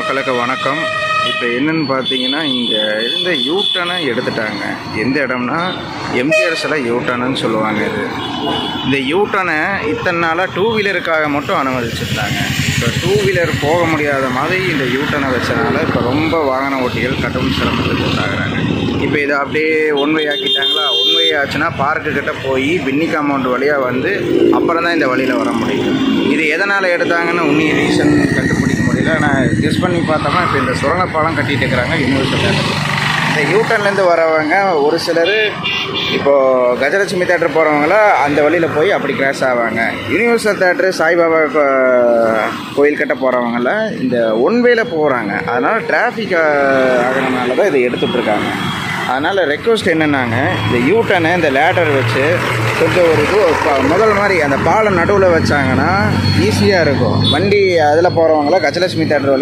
மக்களுக்கு வணக்கம். இப்போ என்னென்னு பார்த்தீங்கன்னா, இங்கே இருந்த யூட்டனை எடுத்துட்டாங்க. எந்த இடம்னா எம்ஜிஆர் சிலை யூட்டனுன்னு சொல்லுவாங்க. இந்த யூட்டனை இத்தனை நாளாக டூ வீலருக்காக மட்டும் அனுமதிச்சிருந்தாங்க. இப்போ டூ வீலர் போக முடியாத மாதிரி இந்த யூட்டனை வச்சனால இப்போ ரொம்ப வாகன ஓட்டிகள் கடும் சிரமத்துக்கு உண்டாகிறாங்க. இப்போ இதை அப்படியே ஒன் வே ஆக்கிட்டாங்களா. ஒன் வே ஆச்சுன்னா பார்க்குக்கிட்ட போய் பின்னி காம்பவுண்ட் வழியாக வந்து அப்புறம் தான் இந்த வழியில் வர முடியும். இது எதனால் எடுத்தாங்கன்னு உண்மையை ரீசன் கண்டுபிடிக்க முடியல. நான் கெஸ் பண்ணி பார்த்தோம்னா இப்போ இந்த சுரங்கப்பாலம் கட்டிகிட்டு இருக்கிறாங்க யூனிவர்சல். இந்த யூட்டன்லேருந்து வரவங்க ஒரு சிலர் இப்போது கஜலட்சுமி தேட்டர் போகிறவங்கள அந்த வழியில் போய் அப்படி கிராஷ் ஆவாங்க. யூனிவர்சல் தேட்டரு சாய்பாபா கோயில் கிட்ட போகிறவங்கள இந்த ஒன் வேல போகிறாங்க. அதனால் டிராஃபிக் ஆகிறதுனால தான் இதை எடுத்துகிட்ருக்காங்க. அதனால் ரெக்வஸ்ட் என்னென்னாங்க, இந்த யூட்டனை இந்த லேடர் வச்சு கொஞ்சம் ஒரு இது முதல் மாதிரி அந்த பாலம் நடுவில் வச்சாங்கன்னா ஈஸியாக இருக்கும். வண்டி அதில் போகிறவங்கள கஜலட்சுமி தேட்டர் வழியாக